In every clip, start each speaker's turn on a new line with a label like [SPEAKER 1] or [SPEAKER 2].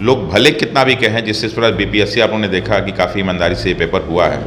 [SPEAKER 1] लोग भले कितना भी कहें, जिससे इस पर बीपीएससी आप लोगों ने देखा कि काफ़ी ईमानदारी से ये पेपर हुआ है,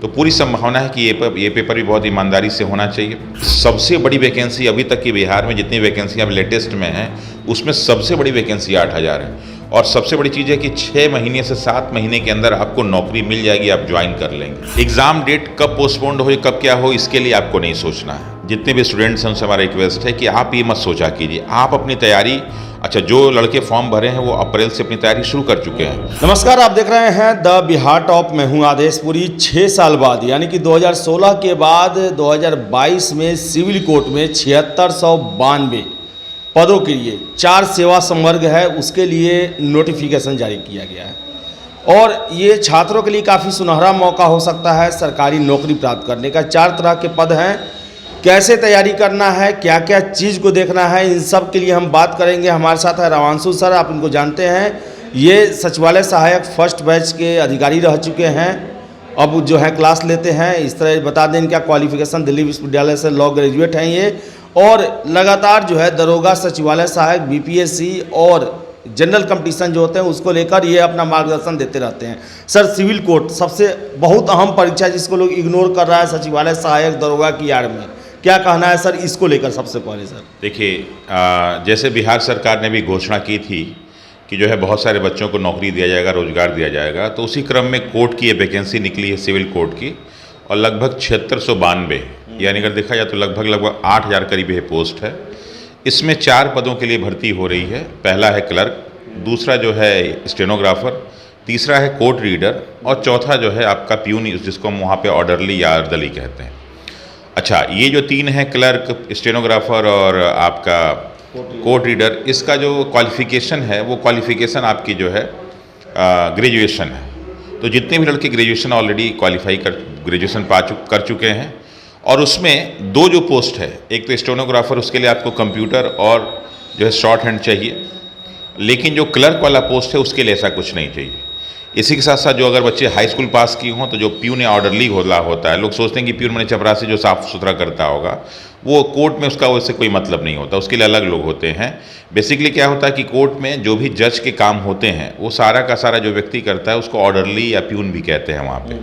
[SPEAKER 1] तो पूरी संभावना है कि ये पेपर भी बहुत ईमानदारी से होना चाहिए। सबसे बड़ी वैकेंसी अभी तक की बिहार में जितनी वैकेंसी अब लेटेस्ट में हैं, उसमें सबसे बड़ी वैकेंसी 8000 है। और सबसे बड़ी चीज़ है कि 6 महीने से 7 महीने के अंदर आपको नौकरी मिल जाएगी, आप ज्वाइन कर लेंगे। एग्ज़ाम डेट कब पोस्टपोन्ड हो, कब क्या हो, इसके लिए आपको नहीं सोचना है। जितने भी स्टूडेंट्स हैं उनसे हमारा रिक्वेस्ट है कि आप ये मत सोचा कीजिए, आप अपनी तैयारी, अच्छा जो लड़के फॉर्म भरे हैं वो अप्रैल से अपनी तैयारी शुरू कर चुके हैं।
[SPEAKER 2] नमस्कार, आप देख रहे हैं द बिहार टॉप। मैं हूं आदेश पुरी। 6 साल बाद यानी कि 2016 के बाद 2022 में सिविल कोर्ट में 7692 पदों के लिए 4 सेवा संवर्ग है, उसके लिए नोटिफिकेशन जारी किया गया है। और ये छात्रों के लिए काफ़ी सुनहरा मौका हो सकता है सरकारी नौकरी प्राप्त करने का। 4 तरह के पद हैं, कैसे तैयारी करना है, क्या क्या चीज़ को देखना है, इन सब के लिए हम बात करेंगे। हमारे साथ है रावांशु सर, आप इनको जानते हैं, ये सचिवालय सहायक फर्स्ट बैच के अधिकारी रह चुके हैं, अब जो है क्लास लेते हैं। इस तरह बता दें इनका क्वालिफिकेशन, दिल्ली विश्वविद्यालय से लॉ ग्रेजुएट हैं ये, और लगातार जो है दरोगा, सचिवालय सहायक, बीपीएससी और जनरल कंपटीशन जो होते हैं उसको लेकर ये अपना मार्गदर्शन देते रहते हैं। सर, सिविल कोर्ट सबसे बहुत अहम परीक्षा जिसको लोग इग्नोर कर रहा है सचिवालय सहायक दरोगा की आड़ में, क्या कहना है सर इसको लेकर? सबसे पहले सर
[SPEAKER 1] देखिए, जैसे बिहार सरकार ने भी घोषणा की थी कि जो है बहुत सारे बच्चों को नौकरी दिया जाएगा, रोजगार दिया जाएगा, तो उसी क्रम में कोर्ट की ये वैकेंसी निकली है सिविल कोर्ट की, और लगभग 7692 यानी अगर देखा जाए तो लगभग 8000 करीब ये पोस्ट है। इसमें 4 पदों के लिए भर्ती हो रही है। पहला है क्लर्क, दूसरा जो है स्टेनोग्राफर, तीसरा है कोर्ट रीडर, और चौथा जो है आपका प्यून, जिसको हम वहाँ पे ऑर्डरली या अर्दली कहते हैं। अच्छा, ये जो 3 हैं, क्लर्क, स्टेनोग्राफर और आपका कोर्ट रीडर, इसका जो क्वालिफ़िकेशन है वो क्वालिफ़िकेशन आपकी जो है ग्रेजुएशन है। तो जितने भी लड़के ग्रेजुएशन ऑलरेडी क्वालिफाई ग्रेजुएशन कर चुके हैं, और उसमें 2 जो पोस्ट है, एक तो स्टेनोग्राफर, उसके लिए आपको कंप्यूटर और जो है शॉर्ट हैंड चाहिए, लेकिन जो क्लर्क वाला पोस्ट है उसके लिए ऐसा कुछ नहीं चाहिए। इसी के साथ साथ जो अगर बच्चे हाई स्कूल पास किए हों तो जो प्यून या ऑर्डरली होता है, लोग सोचते हैं कि प्यून मैंने चपरासी जो साफ़ सुथरा करता होगा, वो कोर्ट में उसका वैसे कोई मतलब नहीं होता, उसके लिए अलग लोग होते हैं। बेसिकली क्या होता है कि कोर्ट में जो भी जज के काम होते हैं वो सारा का सारा जो व्यक्ति करता है उसको ऑर्डरली या प्यून भी कहते हैं वहाँ पे।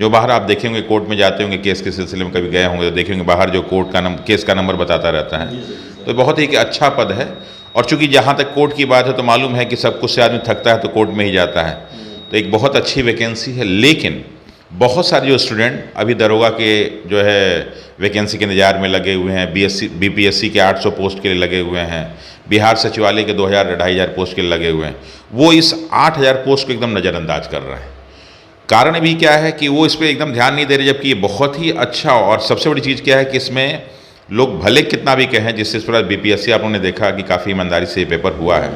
[SPEAKER 1] जो बाहर आप देखेंगे कोर्ट में जाते होंगे, केस के सिलसिले में कभी गए होंगे तो देखेंगे बाहर जो कोर्ट का केस का नंबर बताता रहता है, तो बहुत ही अच्छा पद है। और चूँकि जहाँ तक कोर्ट की बात है तो मालूम है कि सब कुछ से आदमी थकता है तो कोर्ट में ही जाता है, तो एक बहुत अच्छी वैकेंसी है। लेकिन बहुत सारे जो स्टूडेंट अभी दरोगा के जो है वैकेंसी के इंतजार में लगे हुए हैं, बीपीएससी के 800 पोस्ट के लिए लगे हुए हैं, बिहार सचिवालय के 2000-2500 पोस्ट के लिए लगे हुए हैं, वो इस 8000 पोस्ट को एकदम नज़रअंदाज कर रहे हैं। कारण भी क्या है कि वो इस पर एकदम ध्यान नहीं दे रहे, जबकि ये बहुत ही अच्छा। और सबसे बड़ी चीज़ क्या है कि इसमें लोग भले कितना भी कहें, जिससे इस पर बीपीएससी आप लोगों ने देखा कि काफ़ी ईमानदारी से ये पेपर हुआ है,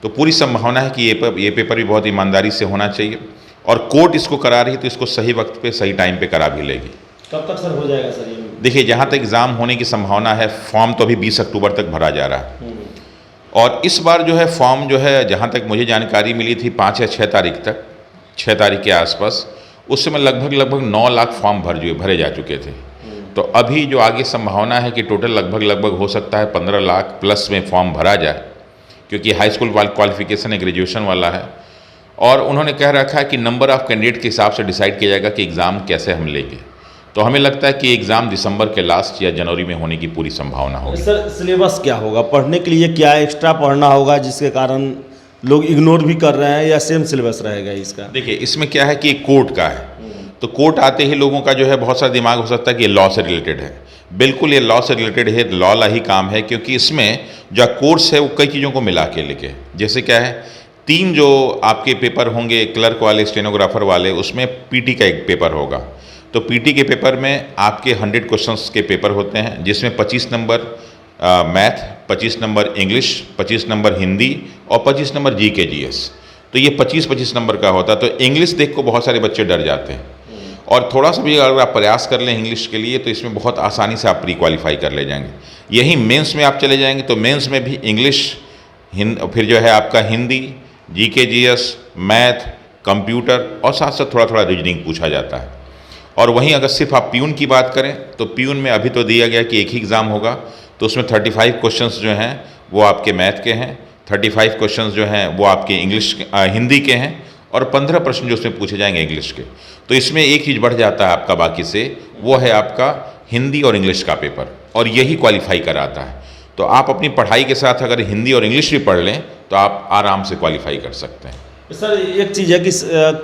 [SPEAKER 1] तो पूरी संभावना है कि ये पेपर भी बहुत ईमानदारी से होना चाहिए। और कोर्ट इसको करा रही है तो इसको सही वक्त पे सही टाइम पे करा भी लेगी।
[SPEAKER 2] कब तक सर हो जाएगा सर ये?
[SPEAKER 1] देखिए, जहाँ तक एग्ज़ाम होने की संभावना है, फॉर्म तो अभी 20 अक्टूबर तक भरा जा रहा है, और इस बार जो है फॉर्म जो है, जहाँ तक मुझे जानकारी मिली थी 5 या 6 तारीख तक, 6 तारीख के आसपास, उस समय लगभग 9 लाख फॉर्म भरे जा चुके थे। तो अभी जो आगे संभावना है कि टोटल लगभग हो सकता है 15 लाख प्लस में फॉर्म भरा जाए, क्योंकि हाई स्कूल क्वालिफिकेशन है, ग्रेजुएशन वाला है। और उन्होंने कह रखा है कि नंबर ऑफ़ कैंडिडेट के हिसाब से डिसाइड किया जाएगा कि एग्ज़ाम कैसे हम लेंगे। तो हमें लगता है कि एग्ज़ाम दिसंबर के लास्ट या जनवरी में होने की पूरी संभावना होगी।
[SPEAKER 2] सर, सिलेबस क्या होगा? पढ़ने के लिए क्या एक्स्ट्रा पढ़ना होगा जिसके कारण लोग इग्नोर भी कर रहे हैं, या सेम सिलेबस रहेगा इसका?
[SPEAKER 1] देखिए, इसमें क्या है कि कोर्ट का है, तो कोर्ट आते ही लोगों का जो है बहुत सारा दिमाग हो सकता है कि ये लॉ से रिलेटेड है। बिल्कुल ये लॉ से रिलेटेड है, लॉ ला ही काम है, क्योंकि इसमें जो कोर्स है वो कई चीज़ों को मिला के लेके, जैसे क्या है, 3 जो आपके पेपर होंगे, क्लर्क वाले, स्टेनोग्राफर वाले, उसमें पीटी का एक पेपर होगा। तो पीटी के पेपर में आपके 100 क्वेश्चंस के पेपर होते हैं, जिसमें 25 number math, 25 number English, 25 number Hindi और 25 नंबर जीके जीएस। तो ये 25-25 नंबर का होता है। तो इंग्लिश देख को बहुत सारे बच्चे डर जाते हैं, और थोड़ा सा भी अगर आप प्रयास कर लें इंग्लिश के लिए तो इसमें बहुत आसानी से आप प्री क्वालिफाई कर ले जाएंगे। यही मेंस में आप चले जाएंगे तो मेंस में भी इंग्लिश, फिर जो है आपका Hindi, GK GS, math, computer और साथ साथ थोड़ा रीजनिंग पूछा जाता है। और वहीं अगर सिर्फ आप प्यून की बात करें तो प्यून में अभी तो दिया गया कि एक ही एग्ज़ाम होगा, तो उसमें 35 क्वेश्चंस जो हैं वो आपके मैथ के हैं, 35 क्वेश्चंस जो हैं वो आपके हिंदी के हैं और 15 प्रश्न जो उसमें पूछे जाएंगे इंग्लिश के। तो इसमें एक चीज़ बढ़ जाता है आपका बाकी से, वो है आपका हिंदी और इंग्लिश का पेपर, और यही क्वालिफाई कराता है। तो आप अपनी पढ़ाई के साथ अगर हिंदी और इंग्लिश भी पढ़ लें तो आप आराम से क्वालिफाई कर सकते हैं।
[SPEAKER 2] सर एक चीज़ है कि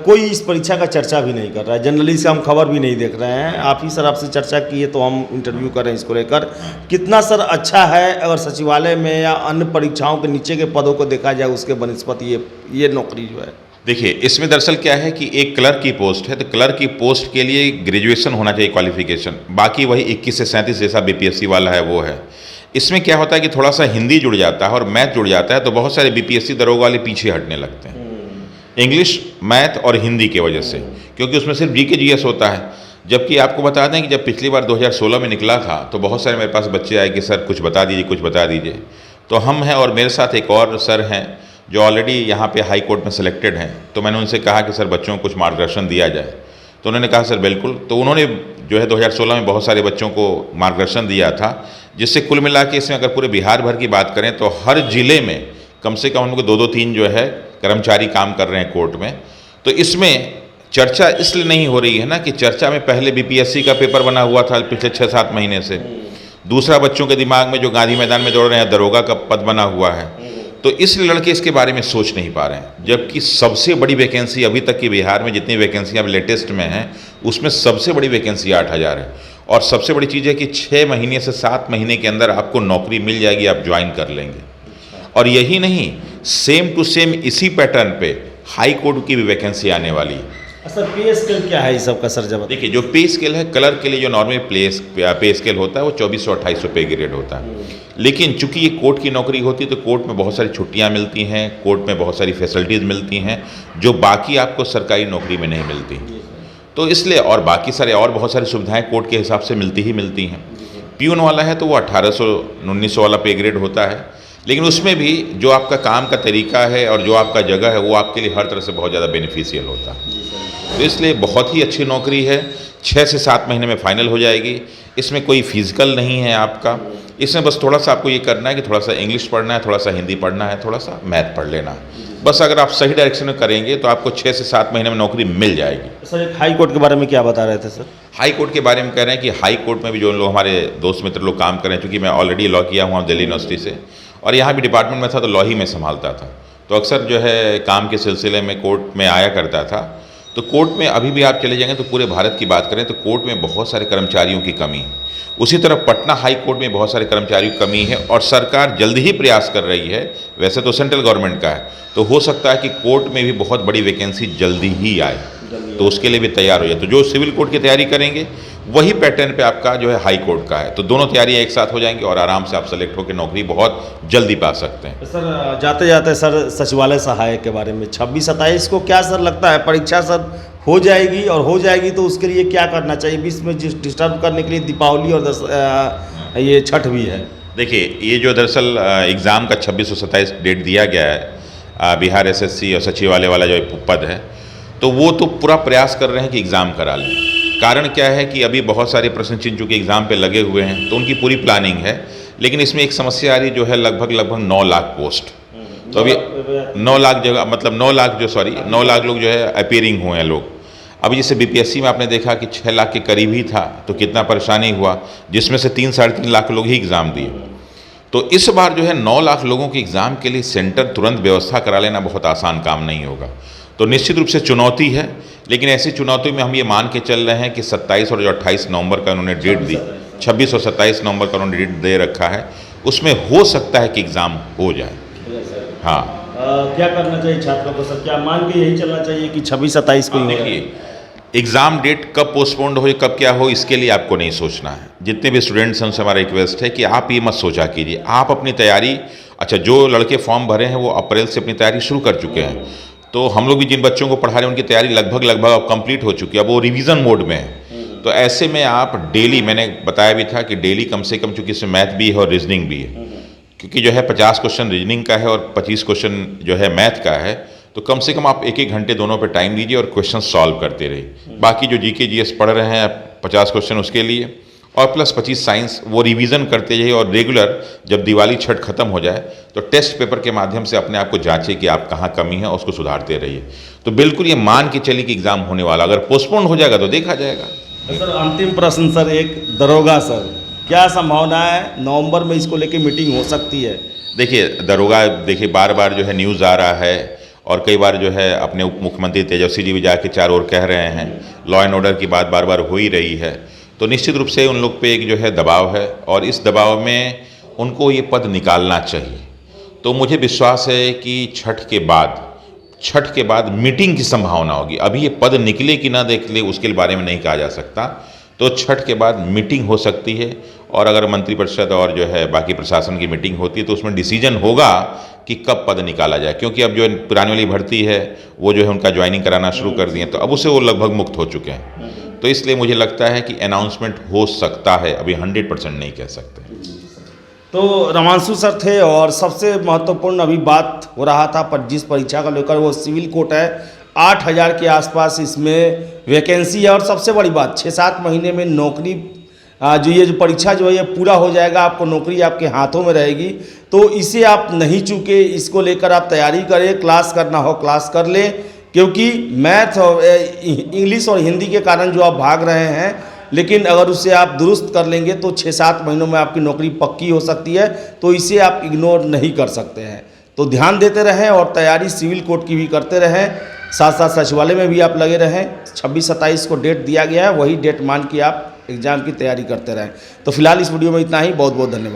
[SPEAKER 2] कोई इस परीक्षा का चर्चा भी नहीं कर रहा है, जनरली इसका हम खबर भी नहीं देख रहे हैं। आप ही सर आपसे चर्चा किए तो हम इंटरव्यू कर रहे हैं इसको लेकर। कितना सर अच्छा है अगर सचिवालय में या अन्य परीक्षाओं के नीचे के पदों को देखा जाए उसके बनस्पत ये नौकरी जो है?
[SPEAKER 1] देखिए, इसमें दरअसल क्या है कि एक क्लर्क की पोस्ट है, तो क्लर्क की पोस्ट के लिए ग्रेजुएशन होना चाहिए क्वालिफिकेशन, बाकी वही 21 से 37 जैसा बीपीएससी वाला है वो है। इसमें क्या होता है कि थोड़ा सा हिंदी जुड़ जाता है और मैथ जुड़ जाता है, तो बहुत सारे बीपीएससी दरोगा वाले पीछे हटने लगते हैं इंग्लिश, मैथ और हिंदी की वजह से, क्योंकि उसमें सिर्फ जीके जीएस होता है। जबकि आपको बता दें कि जब पिछली बार 2016 में निकला था तो बहुत सारे मेरे पास बच्चे आए कि सर कुछ बता दीजिए, कुछ बता दीजिए। तो हम हैं और मेरे साथ एक और सर हैं जो ऑलरेडी यहाँ पे हाई कोर्ट में सिलेक्टेड हैं। तो मैंने उनसे कहा कि सर बच्चों को कुछ मार्गदर्शन दिया जाए, तो उन्होंने कहा सर बिल्कुल। तो उन्होंने जो है 2016 में बहुत सारे बच्चों को मार्गदर्शन दिया था, जिससे कुल मिला के इसमें अगर पूरे बिहार भर की बात करें तो हर जिले में कम से कम उनको 2-3 जो है कर्मचारी काम कर रहे हैं कोर्ट में। तो इसमें चर्चा इसलिए नहीं हो रही है ना कि चर्चा में पहले बीपीएससी का पेपर बना हुआ था पिछले 6-7 महीने से, दूसरा बच्चों के दिमाग में जो गांधी मैदान में दौड़ रहे हैं दरोगा का पद बना हुआ है, तो इसलिए लड़के इसके बारे में सोच नहीं पा रहे हैं। जबकि सबसे बड़ी वैकेंसी अभी तक की बिहार में जितनी वैकेंसी अब लेटेस्ट में हैं उसमें सबसे बड़ी वैकेंसी 8000 है। और सबसे बड़ी चीज़ है कि 6 महीने से 7 महीने के अंदर आपको नौकरी मिल जाएगी, आप ज्वाइन कर लेंगे। और यही नहीं, सेम टू सेम इसी पैटर्न पे हाई कोर्ट की भी वैकेंसी आने वाली है।
[SPEAKER 2] सर पे स्केल क्या है इस सब का सर? जब
[SPEAKER 1] देखिए, जो पे स्केल है क्लर्क के लिए जो नॉर्मल पे स्केल होता है वो 2400-2800 पे ग्रेड होता है। लेकिन चूंकि ये कोर्ट की नौकरी होती है तो कोर्ट में बहुत सारी छुट्टियां मिलती हैं, कोर्ट में बहुत सारी फैसिलिटीज़ मिलती हैं जो बाकी आपको सरकारी नौकरी में नहीं मिलती। तो इसलिए और बाकी सारे और बहुत सारी सुविधाएं कोर्ट के हिसाब से मिलती ही मिलती हैं। प्यून वाला है तो वो 1800-1900 वाला पे ग्रेड होता है, लेकिन उसमें भी जो आपका काम का तरीका है और जो आपका जगह है वो आपके लिए हर तरह से बहुत ज़्यादा बेनिफिशियल होता है। तो इसलिए बहुत ही अच्छी नौकरी है, 6 से 7 महीने में फाइनल हो जाएगी। इसमें कोई फिजिकल नहीं है आपका, इसमें बस थोड़ा सा आपको ये करना है कि थोड़ा सा इंग्लिश पढ़ना है, थोड़ा सा हिंदी पढ़ना है, थोड़ा सा मैथ पढ़ लेना है। बस अगर आप सही डायरेक्शन में करेंगे तो आपको 6 से 7 महीने में नौकरी मिल जाएगी।
[SPEAKER 2] सर एक हाई कोर्ट के बारे में क्या बता रहे थे सर?
[SPEAKER 1] हाई कोर्ट के बारे में कह रहे हैं कि हाई कोर्ट में भी जो लोग हमारे दोस्त मित्र लोग काम कर रहे हैं, चूँकि मैं ऑलरेडी लॉ किया हुआ दिल्ली यूनिवर्सिटी से और यहाँ भी डिपार्टमेंट में था तो लॉ ही में संभालता था, तो अक्सर जो है काम के सिलसिले में कोर्ट में आया करता था। तो कोर्ट में अभी भी आप चले जाएंगे तो पूरे भारत की बात करें तो कोर्ट में बहुत सारे कर्मचारियों की कमी है। उसी तरह पटना हाई कोर्ट में बहुत सारे कर्मचारियों की कमी है और सरकार जल्द ही प्रयास कर रही है, वैसे तो सेंट्रल गवर्नमेंट का है, तो हो सकता है कि कोर्ट में भी बहुत बड़ी वैकेंसी जल्दी ही आए, तो उसके लिए भी तैयार हो जाए। तो जो सिविल कोर्ट की तैयारी करेंगे वही पैटर्न पे आपका जो है हाई कोर्ट का है, तो दोनों तैयारियां एक साथ हो जाएंगी और आराम से आप सेलेक्ट होकर नौकरी बहुत जल्दी पा सकते हैं।
[SPEAKER 2] सर जाते जाते सर सचिवालय सहायक के बारे में 26-27 को क्या सर लगता है परीक्षा सर हो जाएगी, और हो जाएगी तो उसके लिए क्या करना चाहिए? बीच में डिस्टर्ब करने के लिए दीपावली और ये छठ भी है।
[SPEAKER 1] देखिए, ये जो दरअसल एग्ज़ाम का 26 और 27 डेट दिया गया है बिहार एसएससी और सचिवालय वाला जो पद है, तो वो तो पूरा प्रयास कर रहे हैं कि एग्ज़ाम करा लें। कारण क्या है कि अभी बहुत सारे प्रश्न चिन्ह चूँकि एग्ज़ाम पे लगे हुए हैं तो उनकी पूरी प्लानिंग है, लेकिन इसमें एक समस्या आ रही जो है लगभग 9 लाख पोस्ट। तो अभी 9 लाख जगह मतलब 9 लाख लोग जो है अपीयरिंग हुए हैं लोग। अभी जैसे बीपीएससी में आपने देखा कि 6 लाख के करीब ही था, तो कितना परेशानी हुआ, जिसमें से 3-3.5 लाख लोग ही एग्ज़ाम दिए। तो इस बार जो है 9 लाख लोगों के एग्ज़ाम के लिए सेंटर तुरंत व्यवस्था करा लेना बहुत आसान काम नहीं होगा। तो निश्चित रूप से चुनौती है, लेकिन ऐसी चुनौती में हम ये मान के चल रहे हैं कि 27 और 28 नवंबर का उन्होंने डेट दी, 26 और 27 नवंबर का उन्होंने डेट दे रखा है, उसमें हो सकता है कि एग्ज़ाम हो जाए। हाँ,
[SPEAKER 2] क्या करना चाहिए छात्रों को सर? क्या मान के यही चलना चाहिए कि 26-27 को?
[SPEAKER 1] देखिए, एग्ज़ाम डेट कब पोस्टपोन्ड हो कब क्या हो इसके लिए आपको नहीं सोचना है। जितने भी स्टूडेंट्स हैं उनसे हमारा रिक्वेस्ट है कि आप ये मत सोचा कीजिए, आप अपनी तैयारी, अच्छा जो लड़के फॉर्म भरे हैं वो अप्रैल से अपनी तैयारी शुरू कर चुके हैं, तो हम लोग भी जिन बच्चों को पढ़ा रहे हैं उनकी तैयारी लगभग अब कंप्लीट हो चुकी है, अब वो रिवीजन मोड में है। तो ऐसे में आप डेली, मैंने बताया भी था कि डेली कम से कम, चूँकि इसमें मैथ भी है और रीजनिंग भी है, क्योंकि जो है 50 क्वेश्चन रीजनिंग का है और 25 क्वेश्चन जो है मैथ का है, तो कम से कम आप 1-1 घंटे दोनों पे टाइम दीजिए और क्वेश्चन सॉल्व करते रहिए। बाकी जो जीके जीएस पढ़ रहे हैं 50 क्वेश्चन उसके लिए, और प्लस 25 साइंस वो रिवीजन करते जाइए और रेगुलर जब दिवाली छठ खत्म हो जाए तो टेस्ट पेपर के माध्यम से अपने आप को जांचिए कि आप कहाँ कमी है और उसको सुधारते रहिए। तो बिल्कुल ये मान के चलिए कि एग्ज़ाम होने वाला, अगर पोस्टपोन हो जाएगा तो देखा जाएगा।
[SPEAKER 2] सर अंतिम प्रश्न सर, एक दरोगा सर, क्या संभावना है नवंबर में इसको लेके मीटिंग हो सकती है?
[SPEAKER 1] देखिए दरोगा, देखिए बार बार जो है न्यूज़ आ रहा है और कई बार जो है अपने उप मुख्यमंत्री तेजस्वी जी भी जाके चारों ओर कह रहे हैं, लॉ एंड ऑर्डर की बात बार बार हो ही रही है। तो निश्चित रूप से उन लोग पे एक जो है दबाव है और इस दबाव में उनको ये पद निकालना चाहिए। तो मुझे विश्वास है कि छठ के बाद मीटिंग की संभावना होगी। अभी ये पद निकले कि ना निकले उसके बारे में नहीं कहा जा सकता। तो छठ के बाद मीटिंग हो सकती है और अगर मंत्रिपरिषद और जो है बाकी प्रशासन की मीटिंग होती है तो उसमें डिसीजन होगा कि कब पद निकाला जाए, क्योंकि अब जो पुरानी वाली भर्ती है वो जो है उनका ज्वाइनिंग कराना शुरू कर दिए, तो अब उसे वो लगभग मुक्त हो चुके हैं। तो इसलिए मुझे लगता है कि अनाउंसमेंट हो सकता है, अभी 100% नहीं कह सकते।
[SPEAKER 2] तो रमांशु सर थे और सबसे महत्वपूर्ण अभी बात हो रहा था पर जिस परीक्षा का लेकर वो सिविल कोर्ट है, 8,000 के आसपास इसमें वैकेंसी है और सबसे बड़ी बात 6-7 महीने में नौकरी जो ये जो परीक्षा जो है ये पूरा हो जाएगा, आपको नौकरी आपके हाथों में रहेगी। तो इसे आप नहीं चूके, इसको लेकर आप तैयारी करें, क्लास करना हो क्लास कर लें, क्योंकि मैथ और इंग्लिश और हिंदी के कारण जो आप भाग रहे हैं, लेकिन अगर उसे आप दुरुस्त कर लेंगे तो 6-7 महीनों में आपकी नौकरी पक्की हो सकती है। तो इसे आप इग्नोर नहीं कर सकते हैं। तो ध्यान देते रहें और तैयारी सिविल कोर्ट की भी करते रहें, साथ साथ सचिवालय में भी आप लगे रहें। 26-27 को डेट दिया गया है, वही डेट मान के आप एग्ज़ाम की तैयारी करते रहें। तो फिलहाल इस वीडियो में इतना ही, बहुत बहुत धन्यवाद।